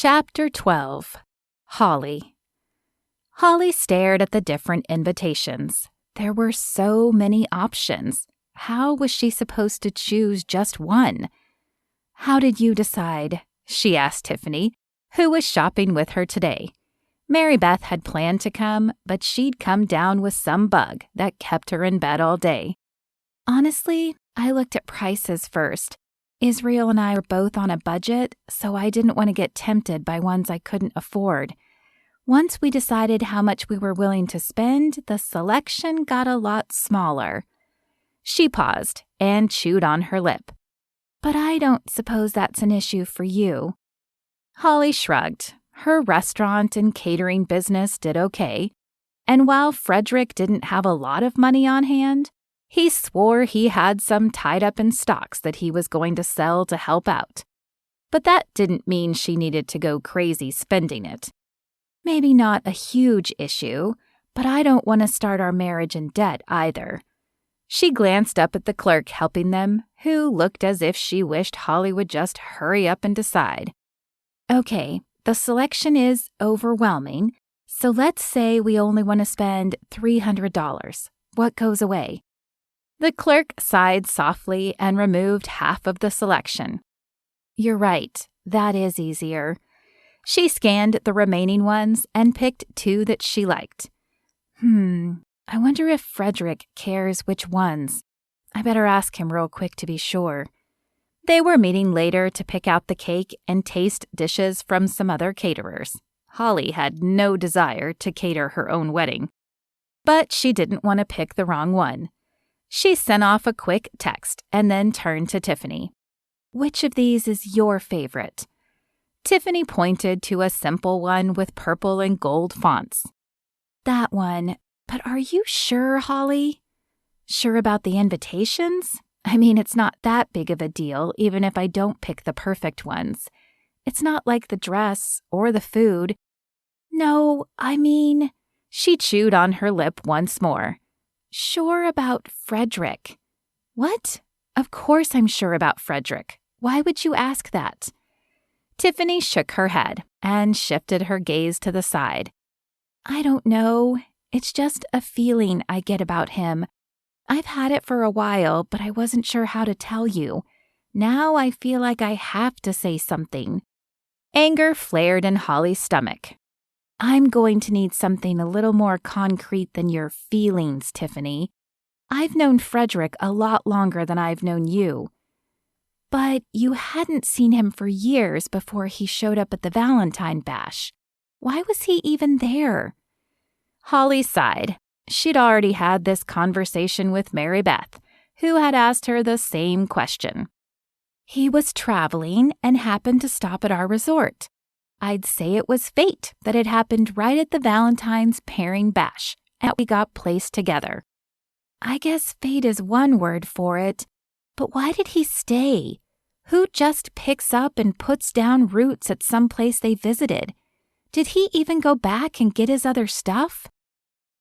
Chapter 12. Holly. Holly stared at the different invitations. There were so many options. How was she supposed to choose just one? "How did you decide?" she asked Tiffany, who was shopping with her today. Mary Beth had planned to come, but she'd come down with some bug that kept her in bed all day. "Honestly, I looked at prices first. Israel and I are both on a budget, so I didn't want to get tempted by ones I couldn't afford. Once we decided how much we were willing to spend, the selection got a lot smaller." She paused and chewed on her lip. "But I don't suppose that's an issue for you." Holly shrugged. Her restaurant and catering business did okay, and while Frederick didn't have a lot of money on hand, he swore he had some tied up in stocks that he was going to sell to help out. But that didn't mean she needed to go crazy spending it. "Maybe not a huge issue, but I don't want to start our marriage in debt either." She glanced up at the clerk helping them, who looked as if she wished Holly would just hurry up and decide. "Okay, the selection is overwhelming, so let's say we only want to spend $300. What goes away?" The clerk sighed softly and removed half of the selection. "You're right, that is easier." She scanned the remaining ones and picked two that she liked. I wonder if Frederick cares which ones. I better ask him real quick to be sure." They were meeting later to pick out the cake and taste dishes from some other caterers. Holly had no desire to cater her own wedding, but she didn't want to pick the wrong one. She sent off a quick text and then turned to Tiffany. "Which of these is your favorite?" Tiffany pointed to a simple one with purple and gold fonts. "That one. But are you sure, Holly?" "Sure about the invitations? I mean, it's not that big of a deal, even if I don't pick the perfect ones. It's not like the dress or the food." "No, I mean," she chewed on her lip once more. "Sure about Frederick." "What? Of course I'm sure about Frederick. Why would you ask that?" Tiffany shook her head and shifted her gaze to the side. "I don't know. It's just a feeling I get about him. I've had it for a while, but I wasn't sure how to tell you. Now I feel like I have to say something." Anger flared in Holly's stomach. "I'm going to need something a little more concrete than your feelings, Tiffany. I've known Frederick a lot longer than I've known you." "But you hadn't seen him for years before he showed up at the Valentine bash. Why was he even there?" Holly sighed. She'd already had this conversation with Mary Beth, who had asked her the same question. "He was traveling and happened to stop at our resort. I'd say it was fate that it happened right at the Valentine's pairing bash, and we got placed together." "I guess fate is one word for it, but why did he stay? Who just picks up and puts down roots at some place they visited? Did he even go back and get his other stuff?"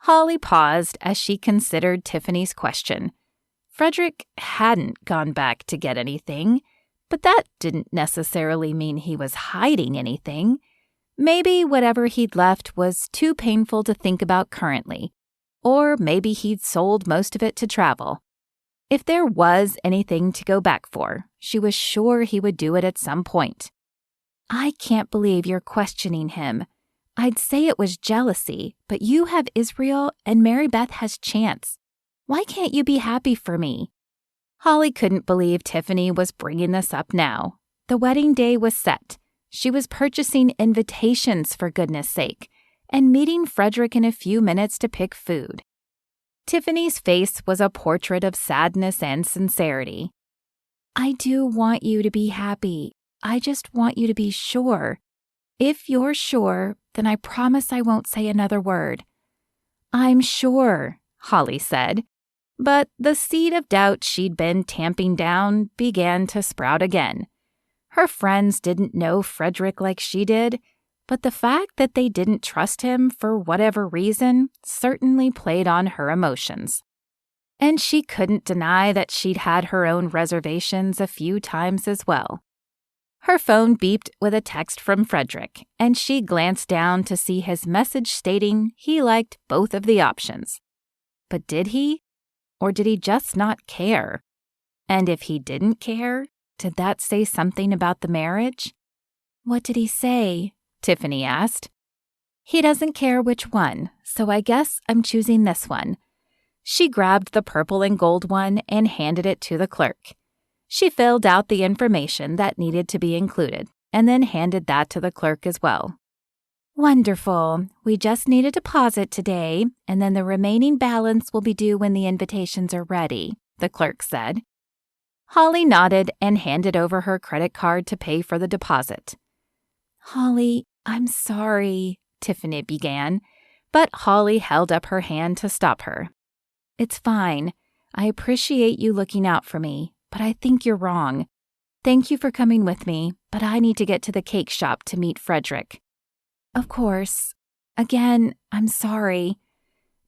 Holly paused as she considered Tiffany's question. Frederick hadn't gone back to get anything, but that didn't necessarily mean he was hiding anything. Maybe whatever he'd left was too painful to think about currently, or maybe he'd sold most of it to travel. If there was anything to go back for, she was sure he would do it at some point. "I can't believe you're questioning him. I'd say it was jealousy, but you have Israel and Mary Beth has Chance. Why can't you be happy for me?" Holly couldn't believe Tiffany was bringing this up now. The wedding day was set. She was purchasing invitations for goodness sake, and meeting Frederick in a few minutes to pick food. Tiffany's face was a portrait of sadness and sincerity. "I do want you to be happy. I just want you to be sure. If you're sure, then I promise I won't say another word." "I'm sure," Holly said. But the seed of doubt she'd been tamping down began to sprout again. Her friends didn't know Frederick like she did, but the fact that they didn't trust him for whatever reason certainly played on her emotions. And she couldn't deny that she'd had her own reservations a few times as well. Her phone beeped with a text from Frederick, and she glanced down to see his message stating he liked both of the options. But did he? Or did he just not care? And if he didn't care, did that say something about the marriage? "What did he say?" Tiffany asked. "He doesn't care which one, so I guess I'm choosing this one." She grabbed the purple and gold one and handed it to the clerk. She filled out the information that needed to be included and then handed that to the clerk as well. "Wonderful. We just need a deposit today, and then the remaining balance will be due when the invitations are ready," the clerk said. Holly nodded and handed over her credit card to pay for the deposit. "Holly, I'm sorry," Tiffany began, but Holly held up her hand to stop her. "It's fine. I appreciate you looking out for me, but I think you're wrong. Thank you for coming with me, but I need to get to the cake shop to meet Frederick." "Of course. Again, I'm sorry."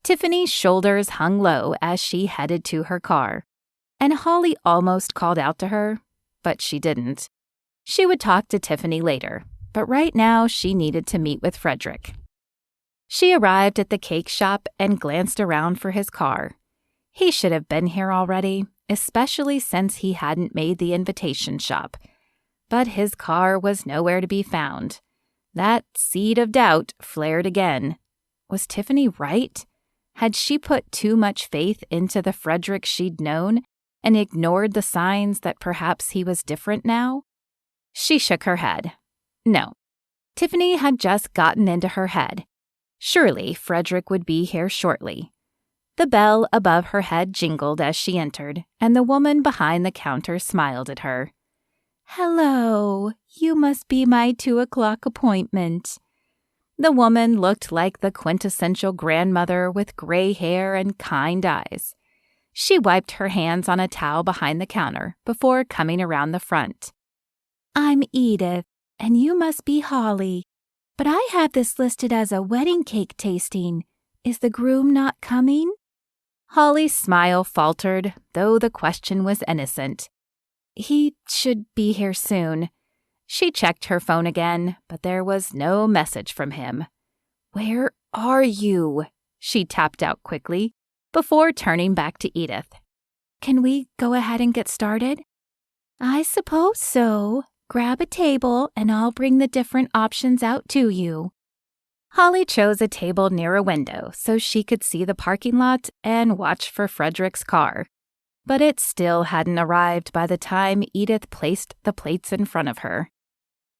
Tiffany's shoulders hung low as she headed to her car, and Holly almost called out to her, but she didn't. She would talk to Tiffany later, but right now she needed to meet with Frederick. She arrived at the cake shop and glanced around for his car. He should have been here already, especially since he hadn't made the invitation shop. But his car was nowhere to be found. That seed of doubt flared again. Was Tiffany right? Had she put too much faith into the Frederick she'd known and ignored the signs that perhaps he was different now? She shook her head. No. Tiffany had just gotten into her head. Surely Frederick would be here shortly. The bell above her head jingled as she entered, and the woman behind the counter smiled at her. "Hello, you must be my 2:00 appointment." The woman looked like the quintessential grandmother with gray hair and kind eyes. She wiped her hands on a towel behind the counter before coming around the front. "I'm Edith, and you must be Holly, but I have this listed as a wedding cake tasting. Is the groom not coming?" Holly's smile faltered, though the question was innocent. "He should be here soon." She checked her phone again, but there was no message from him. "Where are you?" she tapped out quickly, before turning back to Edith. "Can we go ahead and get started?" "I suppose so. Grab a table and I'll bring the different options out to you." Holly chose a table near a window so she could see the parking lot and watch for Frederick's car. But it still hadn't arrived by the time Edith placed the plates in front of her.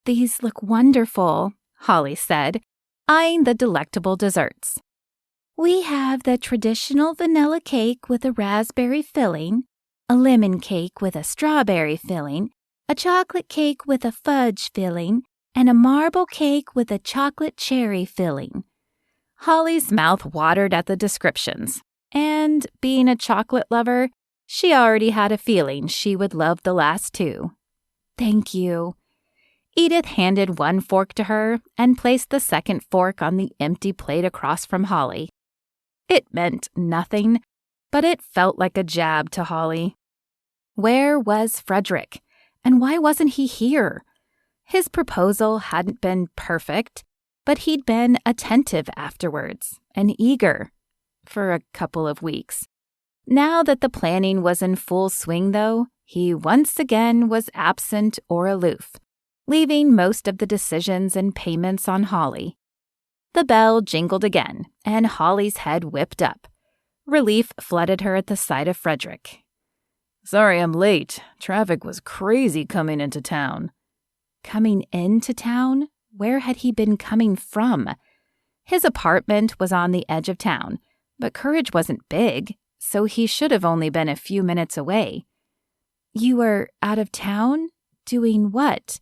"These look wonderful," Holly said, eyeing the delectable desserts. "We have the traditional vanilla cake with a raspberry filling, a lemon cake with a strawberry filling, a chocolate cake with a fudge filling, and a marble cake with a chocolate cherry filling." Holly's mouth watered at the descriptions, and being a chocolate lover, she already had a feeling she would love the last two. "Thank you." Edith handed one fork to her and placed the second fork on the empty plate across from Holly. It meant nothing, but it felt like a jab to Holly. Where was Frederick, and why wasn't he here? His proposal hadn't been perfect, but he'd been attentive afterwards and eager for a couple of weeks. Now that the planning was in full swing, though, he once again was absent or aloof, leaving most of the decisions and payments on Holly. The bell jingled again, and Holly's head whipped up. Relief flooded her at the sight of Frederick. "Sorry I'm late. Traffic was crazy coming into town." Coming into town? Where had he been coming from? His apartment was on the edge of town, but Courage wasn't big, so he should have only been a few minutes away. "You were out of town? Doing what?"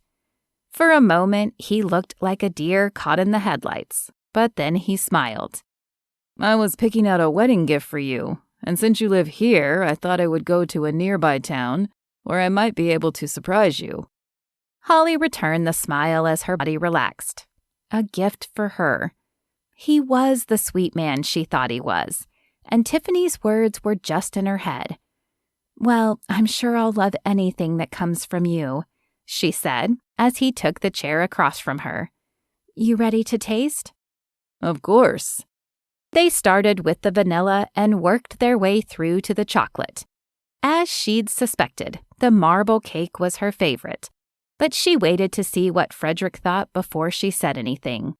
For a moment, he looked like a deer caught in the headlights, but then he smiled. "I was picking out a wedding gift for you, and since you live here, I thought I would go to a nearby town where I might be able to surprise you." Holly returned the smile as her body relaxed. A gift for her. He was the sweet man she thought he was, and Tiffany's words were just in her head. "Well, I'm sure I'll love anything that comes from you." she said as he took the chair across from her. "You ready to taste?" "Of course." They started with the vanilla and worked their way through to the chocolate. As she'd suspected, the marble cake was her favorite, but she waited to see what Frederick thought before she said anything.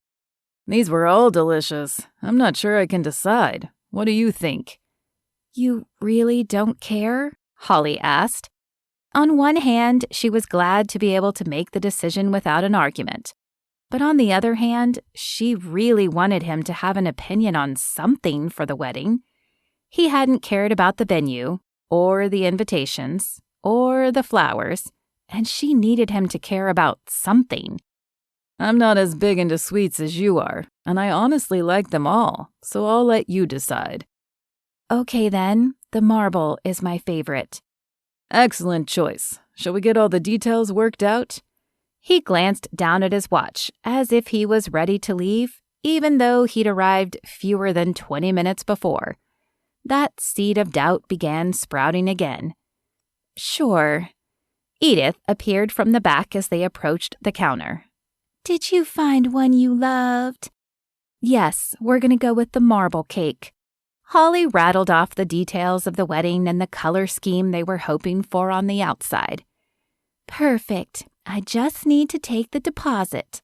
"These were all delicious. I'm not sure I can decide. What do you think?" "You really don't care?" Holly asked. On one hand, she was glad to be able to make the decision without an argument. But on the other hand, she really wanted him to have an opinion on something for the wedding. He hadn't cared about the venue, or the invitations, or the flowers, and she needed him to care about something. "I'm not as big into sweets as you are, and I honestly like them all, so I'll let you decide." "Okay then, the marble is my favorite." "Excellent choice. Shall we get all the details worked out?" He glanced down at his watch as if he was ready to leave, even though he'd arrived fewer than 20 minutes before. That seed of doubt began sprouting again. "Sure." Edith appeared from the back as they approached the counter. "Did you find one you loved?" "Yes, we're going to go with the marble cake." Holly rattled off the details of the wedding and the color scheme they were hoping for on the outside. "Perfect. I just need to take the deposit."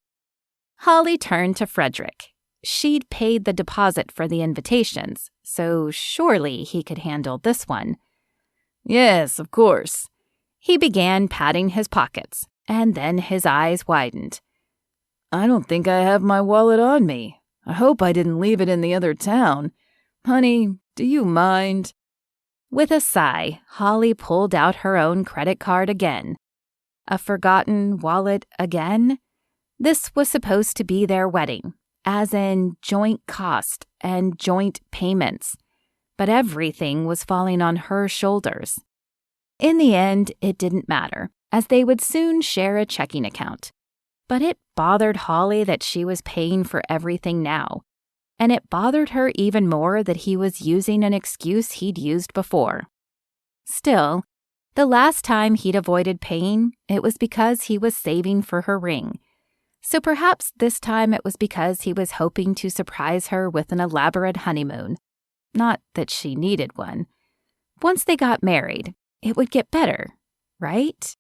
Holly turned to Frederick. She'd paid the deposit for the invitations, so surely he could handle this one. "Yes, of course." He began patting his pockets, and then his eyes widened. "I don't think I have my wallet on me. I hope I didn't leave it in the other town. Honey, do you mind?" With a sigh, Holly pulled out her own credit card again. A forgotten wallet again? This was supposed to be their wedding, as in joint cost and joint payments. But everything was falling on her shoulders. In the end, it didn't matter, as they would soon share a checking account. But it bothered Holly that she was paying for everything now. And it bothered her even more that he was using an excuse he'd used before. Still, the last time he'd avoided paying, it was because he was saving for her ring. So perhaps this time it was because he was hoping to surprise her with an elaborate honeymoon. Not that she needed one. Once they got married, it would get better, right?